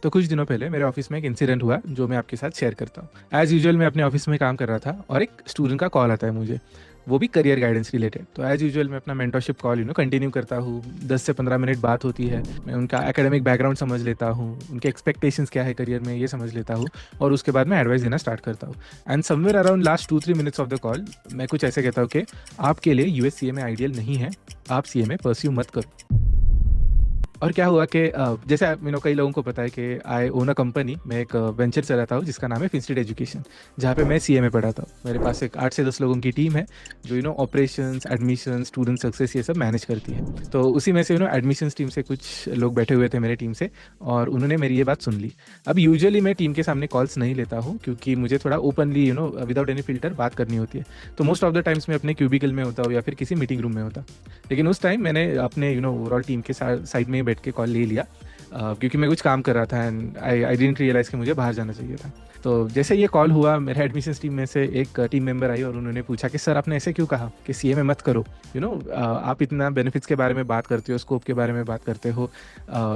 तो कुछ दिनों पहले मेरे ऑफिस में एक इंसिडेंट हुआ जो मैं आपके साथ शेयर करता हूँ। एज यूजुअल मैं अपने ऑफिस में काम कर रहा था और एक स्टूडेंट का कॉल आता है मुझे, वो भी करियर गाइडेंस रिलेटेड। तो एज यूजुअल मैं अपना मेंटरशिप कॉल कंटिन्यू करता हूँ। 10 से 15 मिनट बात होती है, मैं उनका एकेडमिक बैकग्राउंड समझ लेता हूँ, उनके एक्सपेक्टेशंस क्या है करियर में ये समझ लेता हूँ, और उसके बाद मैं एडवाइस देना स्टार्ट करता हूँ। And somewhere around last 2-3 minutes of the call मैं कुछ ऐसे कहता हूँ कि आपके लिए यूएस सीए में आइडियल नहीं है, आप सीए में परस्यू मत करो। और क्या हुआ कि जैसे कई लोगों को पता है कि आई ओन अ कंपनी, मैं एक वेंचर चलाता हूँ जिसका नाम है फिंस्टीड एजुकेशन, जहाँ पे मैं सीए में पढ़ाता हूँ। मेरे पास एक 8 से 10 लोगों की टीम है जो ऑपरेशंस, एडमिशन, स्टूडेंट सक्सेस ये सब मैनेज करती है। तो उसी में से एडमिशन्स टीम से कुछ लोग बैठे हुए थे मेरे टीम से, और उन्होंने मेरी ये बात सुन ली। अब यूजुअली मैं टीम के सामने कॉल्स नहीं लेता हूँ क्योंकि मुझे थोड़ा ओपनली विदाउट एनी फिल्टर बात करनी होती है। तो मोस्ट ऑफ द टाइम्स मैं अपने क्यूबिकल में होता हूँ या फिर किसी मीटिंग रूम में होता। लेकिन उस टाइम मैंने अपने ओवरऑल टीम के साइड में ही बैठ के कॉल ले लिया, क्योंकि मैं कुछ काम कर रहा था एंड आई डिडंट रियलाइज़ कि मुझे बाहर जाना चाहिए था। तो जैसे ये कॉल हुआ, मेरे एडमिशन्स टीम में से एक टीम मेंबर आई और उन्होंने पूछा कि सर आपने ऐसे क्यों कहा कि सीए में मत करो। आप इतना बेनिफिट्स के बारे में बात करते हो, स्कोप के बारे में बात करते हो,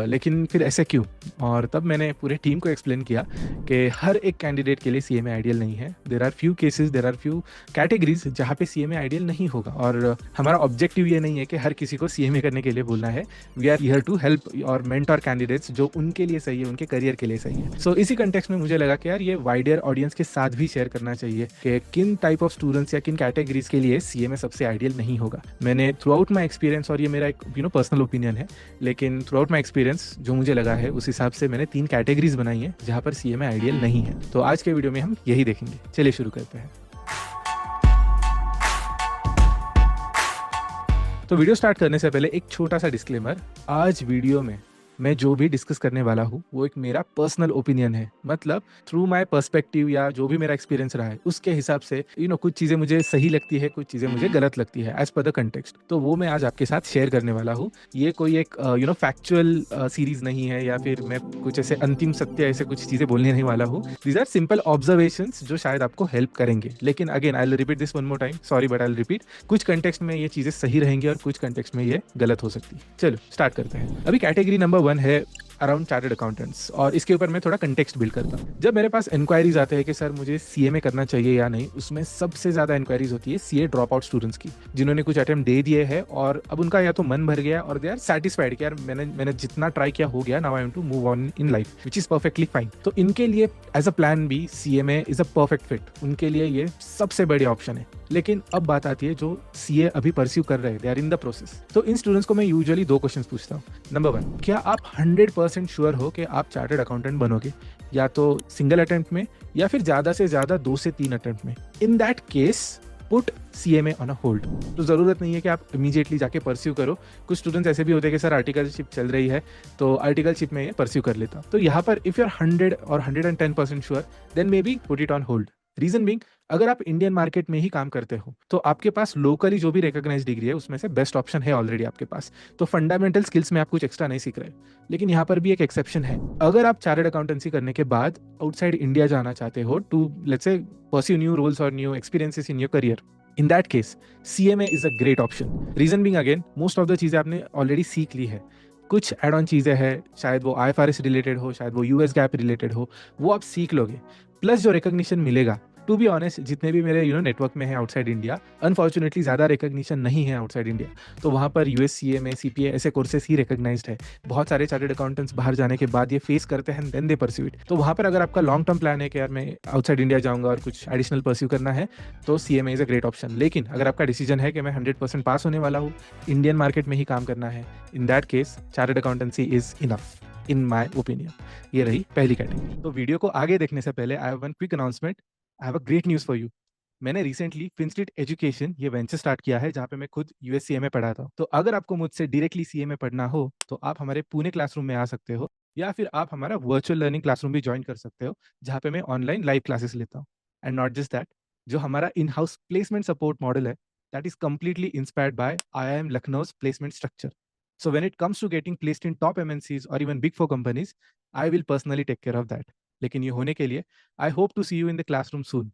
लेकिन फिर ऐसे क्यों। और तब मैंने पूरे टीम को एक्सप्लेन किया कि हर एक कैंडिडेट के लिए सीए में आइडियल नहीं है। There are few cases, there are few categories जहाँ पे सीए में आइडियल नहीं होगा, और हमारा ऑब्जेक्टिव ये नहीं है कि हर किसी को सीए में करने के लिए बोलना है। We are here to help और मेंटर कैंडिडेट्स जो उनके लिए सही है, उनके करियर के लिए सही है। सो इसी कंटेक्स्ट में मुझे लगा कि यार ये वाइडर ऑडियंस के साथ भी शेयर करना चाहिए कि किन टाइप ऑफ स्टूडेंट्स या किन कैटेगरीज के लिए सीए में सबसे आइडियल नहीं होगा। मैंने थ्रू आउट माई एक्सपीरियंस, और ये मेरा एक पर्सनल ओपिनियन है, लेकिन थ्रू आउट माई एक्सपीरियंस जो मुझे लगा है उस हिसाब से मैंने 3 कैटेगरीज बनाई है जहाँ पर सीए में आइडियल नहीं है। तो आज के वीडियो में हम यही देखेंगे। चलिए शुरू करते हैं। तो वीडियो स्टार्ट करने से पहले एक छोटा सा डिस्क्लेमर। आज वीडियो में मैं जो भी डिस्कस करने वाला हूँ वो एक मेरा पर्सनल ओपिनियन है, मतलब थ्रू माय पर्सपेक्टिव या जो भी मेरा एक्सपीरियंस रहा है उसके हिसाब से कुछ चीज़ें मुझे सही लगती है, कुछ चीज़ें मुझे गलत लगती है एज पर द कंटेक्स्ट। तो वो मैं आज आपके साथ शेयर करने वाला हूँ। ये कोई एक फैक्चुअल सीरीज नहीं है, या फिर मैं कुछ ऐसे अंतिम सत्य ऐसे कुछ चीज़ें बोलने नहीं वाला हूँ। दीज आर सिंपल ऑब्जर्वेशंस जो शायद आपको हेल्प करेंगे। लेकिन again I will repeat this one more time, sorry but I will repeat. कुछ कंटेक्स्ट में ये चीज़ें सही रहेंगी और कुछ कंटेक्स्ट में ये गलत हो सकती है। चलो स्टार्ट करते हैं। अभी कैटेगरी नंबर 1 है अराउंड चार्टर्ड अकाउंटेंट्स, और इसके ऊपर मैं थोड़ा कंटेक्स्ट बिल्ड करता हूँ। जब मेरे पास इंक्वायरीज आते हैं कि सर मुझे सीए में करना चाहिए या नहीं, उसमें सबसे ज़्यादा इंक्वायरीज होती है सीए ड्रॉप आउट स्टूडेंट्स की, जिन्होंने कुछ अटेम्प्ट दे दिए हैं और अब उनका या तो मन भर गया और दे आर सेटिस्फाइड कि यार मैंने जितना ट्राई किया हो गया, now I want to move on in life, which is perfectly fine. तो इनके लिए as a plan B CA में इज़ अ परफेक्ट फिट, उनके लिए ये सबसे बड़ी ऑप्शन है। लेकिन अब बात आती है जो सीए अभी परस्यू कर रहे हैं, they are in the process. तो इन स्टूडेंट्स को मैं यूजुअली 2 क्वेश्चंस पूछता हूँ। नंबर 1, क्या आप 100% श्योर हो कि आप चार्टर्ड अकाउंटेंट बनोगे, या तो सिंगल अटेम्प्ट में या फिर ज़्यादा से ज़्यादा 2 से 3 अटेम्प्ट में। इन that case put CMA on a hold. तो ज़रूरत नहीं है कि आप इमीडिएटली जाके परस्यू करो। कुछ स्टूडेंट्स ऐसे भी होते हैं कि सर आर्टिकलशिप चल रही है तो आर्टिकलशिप में ये परस्यू कर लेता। तो यहाँ पर इफ़ यू आर 100 और 110% sure, then maybe put it on hold. Reason being, अगर आप इंडियन मार्केट में ही काम करते हो तो आपके पास लोकली जो भी रिकॉग्नाइज डिग्री है उसमें से बेस्ट ऑप्शन है ऑलरेडी आपके पास। तो फंडामेंटल स्किल्स में आप कुछ एक्स्ट्रा नहीं सीख रहे। लेकिन यहाँ पर भी एक एक्सेप्शन है। अगर आप चार्टर्ड अकाउंटेंसी करने के बाद आउटसाइड इंडिया जाना चाहते हो to let's say pursue new roles और new experiences in your career, in that case CMA is a great option. Reason being, again most of the चीज़ें आपने ऑलरेडी सीख ली है। कुछ एड ऑन चीज़ें हैं, शायद वो आईएफआरएस रिलेटेड हो, शायद वो यूएस गैप रिलेटेड हो, वो आप सीख लोगे। प्लस जो रिकॉग्निशन मिलेगा, टू बी ऑनेस्ट जितने भी मेरे नेटवर्क में है आउटसाइड इंडिया, अनफॉर्चुनेटली ज़्यादा रिकॉग्निशन नहीं है आउटसाइड इंडिया। तो वहाँ पर यूएससीए में सीपीए ऐसे कोर्सेस ही रिकॉग्नाइज्ड है। बहुत सारे चार्टर्ड अकाउंटेंट्स बाहर जाने के बाद ये फेस करते हैं, देन दे परस्यू इट। तो वहाँ पर अगर आपका लॉन्ग टर्म प्लान है कि यार मैं आउटसाइड इंडिया जाऊँगा और कुछ एडिशनल परस्यू करना है, तो CMA is a great option. लेकिन अगर आपका डिसीजन है कि मैं 100% पास होने वाला हूँ, इंडियन मार्केट में ही काम करना है, इन that case chartered accountancy is enough in my opinion. ये रही पहली कैटेगरी। तो वीडियो को आगे देखने से पहले I have one quick announcement. I have a great news for you. मैंने रिसेंटली फिंस्टीड एजुकेशन ये वेंचर स्टार्ट किया है जहाँ पे मैं खुद यूएससीए में पढ़ा था। तो अगर आपको मुझसे डायरेक्टली सीए में पढ़ना हो तो आप हमारे पुणे क्लासरूम में आ सकते हो, या फिर आप हमारा वर्चुअल लर्निंग क्लासरूम भी ज्वाइन कर सकते हो जहाँ पे मैं ऑनलाइन लाइव क्लासेस लेता हूँ। एंड नॉट जस्ट दैट, जो हमारा in house placement support model है, that is completely inspired by IIM Lucknow's placement structure. So when it comes to getting placed in top MNCs or even big four companies, I will personally take care of that. लेकिन ये होने के लिए I hope to see you in the classroom soon.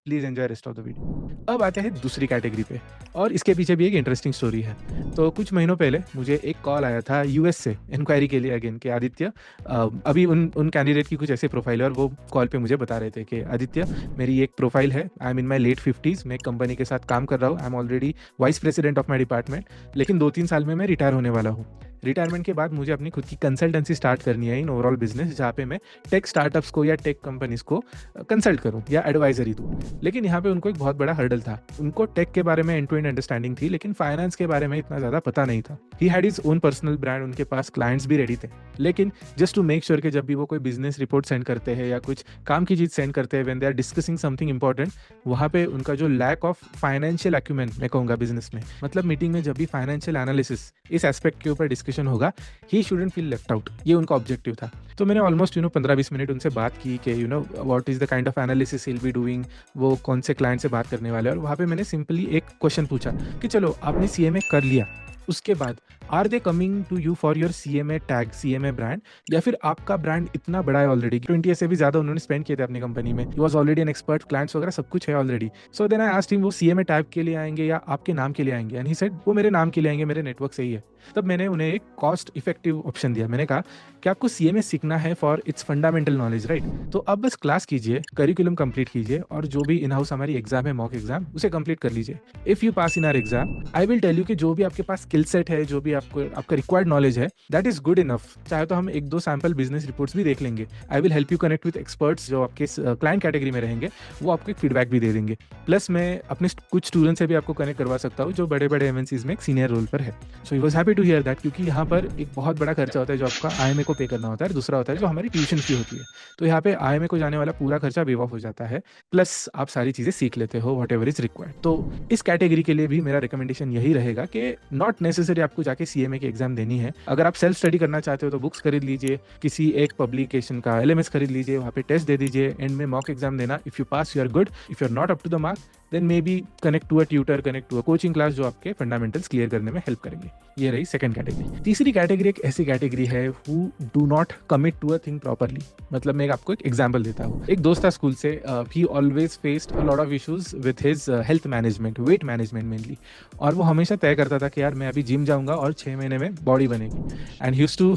Please enjoy rest of the video. अब आते हैं दूसरी category पे, और इसके पीछे भी एक इंटरेस्टिंग स्टोरी है। तो कुछ महीनों पहले मुझे एक कॉल आया था यूएस से इंक्वायरी के लिए अगेन, कि आदित्य अभी उन कैंडिडेट की कुछ ऐसे प्रोफाइल है, और वो कॉल पे मुझे बता रहे थे कि आदित्य, मेरी एक प्रोफाइल है, I am in my late 50s, मैं एक कंपनी के साथ काम कर रहा हूँ, I am already vice president of my department, लेकिन 2-3 साल में मैं रिटायर होने वाला हूँ। रिटायरमेंट के बाद मुझे अपनी खुद की कंसल्टेंसी स्टार्ट करनी है इन ओवरऑल बिजनेस, जहाँ पे मैं टेक स्टार्टअप्स को या टेक कंपनीज को कंसल्ट करूँ या एडवाइजरी दूँ। लेकिन यहाँ पे उनको एक बहुत बड़ा हर्डल था। उनको टेक के बारे में एंड टू एंड अंडरस्टैंडिंग थी, लेकिन फाइनेंस के बारे में इतना ज़्यादा पता नहीं था। He had his own personal brand, उनके पास क्लाइंट्स भी रेडी थे, लेकिन जस्ट टू मेक श्योर कि जब भी वो कोई बिजनेस रिपोर्ट सेंड करते हैं या कुछ काम की चीज़ सेंड करते हैं, when they are discussing something important, वहाँ पे उनका जो लैक ऑफ फाइनेंशियल एक्यूमेंट मैं कहूँगा बिजनेस में, मतलब मीटिंग में जब भी फाइनेंशियल एनालिसिस इस एस्पेक्ट के ऊपर डिस्कशन होगा, he shouldn't feel left out, ये उनका ऑब्जेक्टिव था। तो मैंने ऑलमोस्ट 15-20 मिनट उनसे बात की कि what is the kind of analysis will be doing, वो कौन से क्लाइंट से बात करने वाले हैं। और वहाँ पे मैंने सिंपली एक क्वेश्चन पूछा कि चलो आपने सीएमए कर लिया, उसके बाद are they coming to you for your CMA tag, CMA brand, या फिर आपका ब्रांड इतना बड़ा है ऑलरेडी, 20 से भी ज्यादा उन्होंने स्पेंड किए थे अपनी कंपनी में, he was already an expert, clients वगैरह सब कुछ है already. So then I asked him, वो सीएमए टैग के लिए आएंगे या आपके नाम के लिए आएंगे, एंड ही सेड वो मेरे नाम के लिए आएंगे, मेरे नेटवर्क से ही है। तब मैंने उन्हें एक कॉस्ट इफेक्टिव ऑप्शन दिया। मैंने कहा कि आपको सीएमए सीखना है for its fundamental knowledge, right? तो आप बस क्लास कीजिए, करिकुलम कंप्लीट कीजिए, और जो भी इन हाउस हमारी एग्जाम है, मॉक एग्जाम, उसे कंप्लीट कर लीजिए। If you pass in our exam, I will tell you कि जो भी आपके पास स्किल सेट है, जो भी आपका रिक्वायर्ड नॉलेज है, दैट इज गुड इनफ। चाहे तो हम 1-2 सैंपल बिजनेस रिपोर्ट्स भी देख लेंगे। I will help you connect with experts जो आपके क्लाइंट कैटेगरी में रहेंगे, वो आपको एक फीडबैक भी दे देंगे। प्लस मैं अपने कुछ स्टूडेंट से भी आपको कनेक्ट करवा सकता हूँ जो बड़े बड़े एमएनसीज में एक सीनियर रोल पर है। So he was happy to hear that, क्योंकि यहाँ पर एक बहुत बड़ा खर्चा होता है जो आपका आईएमए को पे करना होता है, दूसरा होता है जो हमारी ट्यूशन फी होती है। तो यहाँ पे आईएमए को जाने वाला पूरा खर्चा वेव ऑफ हो जाता है, प्लस आप सारी चीजें सीख लेते हो वॉट एवर इज रिक्वायर्ड। तो इस कैटेगरी के लिए भी मेरा रिकमेंडेशन यही रहेगा कि नॉट नेसेसरी आपको जाके सीएमए की एग्जाम देनी है। अगर आप सेल्फ स्टडी करना चाहते हो तो बुक्स खरीद लीजिए, किसी एक पब्लिकेशन का एलएमएस खरीद लीजिए, वहाँ पे टेस्ट दे दीजिए, एंड में मॉक एग्जाम देना। If you pass you are good, if you are not up to the mark, then maybe connect to a tutor, connect to a coaching class जो आपके fundamentals clear करने में help करेंगे। ये रही second category. तीसरी category एक ऐसी कैटेगरी है who do not commit to a thing properly. मतलब मैं आपको एक एग्जांपल देता हूँ। एक दोस्त था स्कूल से, ही always faced a lot of issues with his health management, weight management mainly, और वो हमेशा तय करता था कि यार मैं अभी जिम जाऊंगा और 6 महीने में बॉडी बनेगी। And he used to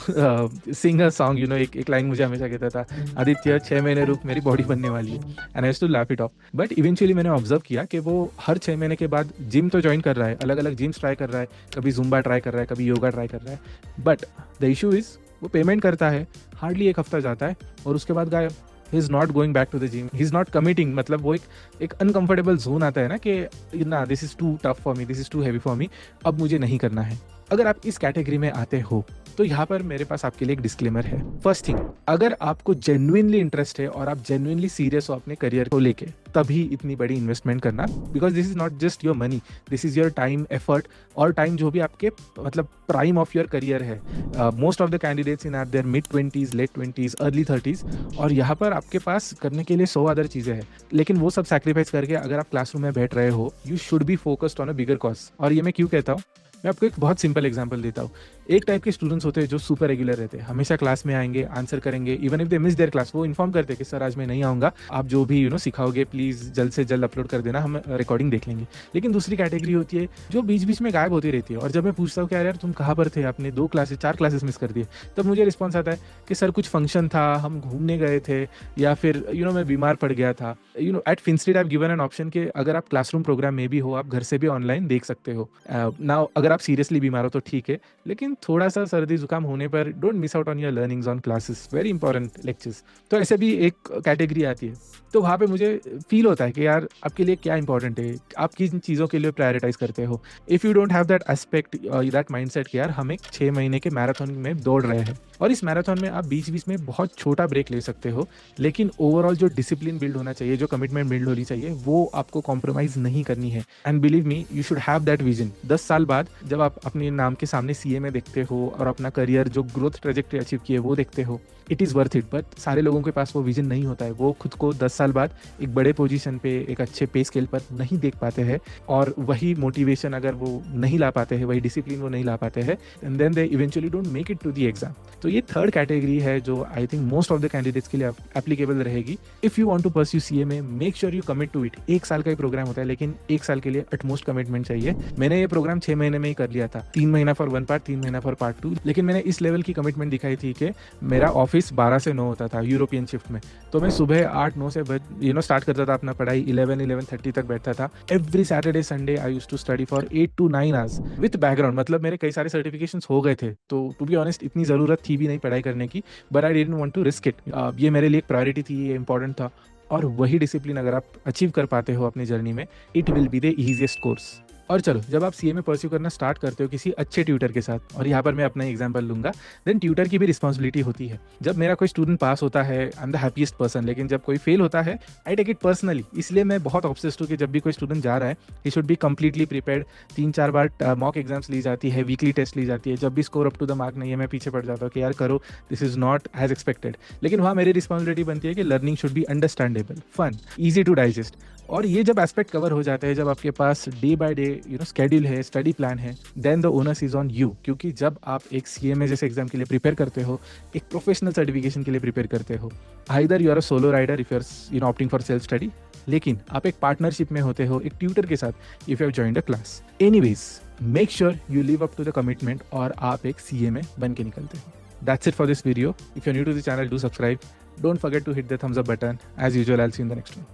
sing a song, एक लाइन मुझे हमेशा कहता था, आदित्य 6 महीने रुक, मेरी बॉडी बनने वाली है। And I used to laugh it off. But eventually मैंने ऑब्जर्व किया कि वो हर 6 महीने के बाद जिम तो ज्वाइन कर रहा है, अलग अलग जिम्स ट्राई कर रहा है, कभी जुम्बा ट्राई कर रहा है, कभी योगा ट्राई कर रहा है, बट द इशू इज वो पेमेंट करता है, हार्डली 1 हफ्ता जाता है और उसके बाद गायब। He is not going back to the gym, he is not committing. मतलब वो एक अनकंफर्टेबल जोन आता है ना कि ना, this is too tough for me, this is too heavy for me, अब मुझे नहीं करना है। अगर आप इस कैटेगरी में आते हो तो यहाँ पर मेरे पास आपके लिए एक डिस्क्लेमर है। फर्स्ट थिंग, अगर आपको जेन्युइनली इंटरेस्ट है और आप जेन्युइनली सीरियस हो अपने करियर को लेके, तभी इतनी बड़ी इन्वेस्टमेंट करना, because this is not just your money, this is your time, effort, और टाइम जो भी आपके मतलब प्राइम ऑफ योर करियर है। Most of the candidates in their mid 20s, late 20s, early 30s, और यहाँ पर आपके पास करने के लिए 100 अदर चीज़ें हैं, लेकिन वो सब सैक्रिफाइस करके अगर आप क्लासरूम में बैठ रहे हो, you should be focused on a bigger cause. और ये मैं क्यों कहता हूँ, मैं आपको एक बहुत सिंपल एग्जांपल देता हूँ। एक टाइप के स्टूडेंट्स होते हैं जो सुपर रेगुलर रहते हैं, हमेशा क्लास में आएंगे, आंसर करेंगे, even if they miss their class, वो इन्फॉर्म करते हैं कि सर आज मैं नहीं आऊँगा, आप जो भी सिखाओगे प्लीज़ जल्द से जल्द अपलोड कर देना, हम रिकॉर्डिंग देख लेंगे। लेकिन दूसरी कैटेगरी होती है जो बीच बीच में गायब होती रहती है, और जब मैं पूछता हूँ कि यार तुम कहाँ पर थे, आपने 2 क्लासेस 4 क्लासेस मिस कर दिए, तब मुझे रिस्पॉन्स आता है कि सर कुछ फंक्शन था, हम घूमने गए थे, या फिर मैं बीमार पड़ गया था। At FinStreet I have given an option कि अगर आप क्लासरूम प्रोग्राम में भी हो, आप घर से भी ऑनलाइन देख सकते हो। नाउ अगर आप सीरियसली बीमार हो तो ठीक है, लेकिन थोड़ा सा सर्दी जुकाम होने पर don't miss out on your learnings on classes, very important lectures. तो ऐसे भी एक कैटेगरी आती है, तो वहाँ पे मुझे फील होता है कि यार आपके लिए क्या इंपॉर्टेंट है, आप किन चीज़ों के लिए प्रायोरिटाइज करते हो। If you don't have that aspect, that mindset कि यार हम एक 6 महीने के मैराथन में दौड़ रहे हैं, और इस मैराथन में आप बीच बीच में बहुत छोटा ब्रेक ले सकते हो, लेकिन ओवरऑल जो डिसिप्लिन बिल्ड होना चाहिए, जो कमिटमेंट बिल्ड होनी चाहिए, वो आपको कॉम्प्रोमाइज नहीं करनी है। And believe me, you should have that vision. 10 साल बाद जब आप अपने नाम के सामने सीएमए देखते हो और अपना करियर जो ग्रोथ ट्रेजेक्टरी अचीव किए वो देखते हो, it is worth it. But सारे लोगों के पास वो विजन नहीं होता है, वो खुद को 10 साल बाद एक बड़े पोजीशन पे, एक अच्छे पे स्केल पर नहीं देख पाते हैं, और वही मोटिवेशन अगर वो नहीं ला पाते हैं, वही डिसिप्लिन वो नहीं ला पाते हैं, and then they eventually don't make it to the exam. तो ये थर्ड कैटेगरी है जो I think most of the candidates के लिए एप्लीकेबल रहेगी। If you want to pursue CA में, make sure you commit to it. 1 साल का ही प्रोग्राम होता है, लेकिन 1 साल के लिए अटमोस्ट कमिटमेंट चाहिए। मैंने ये प्रोग्राम 6 महीने में ही कर लिया था, 3 महीना फॉर 1 पार्ट, 3 महीना फॉर पार्ट 2। लेकिन मैंने इस लेवल की कमिटमेंट दिखाई थी कि मेरा ऑफिस 12 से 9 होता था यूरोपियन शिफ्ट में, तो मैं सुबह 8-9 से स्टार्ट करता था अपना पढ़ाई, 11-11:30 तक बैठता था। Every Saturday Sunday I used to study for 8 to 9 hours with background. मतलब मेरे कई सारे सर्टिफिकेशंस हो गए थे, तो टू बी ऑनेस्ट इतनी ज़रूरत थी भी नहीं पढ़ाई करने की, but I didn't want to risk it. ये मेरे लिए एक प्रायोरिटी थी, ये इंपॉर्टेंट था। और वही डिसिप्लिन अगर आप अचीव कर पाते हो अपनी जर्नी में, it will be the easiest course. और चलो, जब आप सीए में परस्यू करना स्टार्ट करते हो किसी अच्छे ट्यूटर के साथ, और यहाँ पर मैं अपना एग्जांपल लूंगा, देन ट्यूटर की भी रिस्पॉन्सिबिलिटी होती है। जब मेरा कोई स्टूडेंट पास होता है, I am the happiest person, लेकिन जब कोई फेल होता है, आई टेक इट पर्सनली। इसलिए मैं बहुत ऑब्सेस्ड हूँ कि जब भी कोई स्टूडेंट जा रहा है, he should be completely prepared. 3-4 बार मॉक एग्जाम्स ली जाती है, वीकली टेस्ट ली जाती है। जब भी score up to the mark नहीं है, मैं पीछे पड़ जाता हूँ कि यार करो, this is not as expected. लेकिन वहाँ मेरी रिस्पॉन्सिबिलिटी बनती है कि learning should be understandable, fun, easy to digest. और ये जब एस्पेक्ट कवर हो जाते हैं, जब आपके पास डे बाय डे स्केड्यूल है, स्टडी प्लान है, then the onus is on you. क्योंकि जब आप एक सीएमए जैसे एग्जाम के लिए प्रिपेयर करते हो, एक प्रोफेशनल सर्टिफिकेशन के लिए प्रिपेयर करते हो, either you are a solo rider if you are opting for self study, लेकिन आप एक पार्टनरशिप में होते हो एक ट्यूटर के साथ, if you have joined a class. Anyways, make sure you live up to the commitment और आप एक सीएमए बन के निकलते हो। That's it for this video. If you're new to the channel, do subscribe. Don't forget to hit the thumbs up button. As usual, I'll see you in the next one.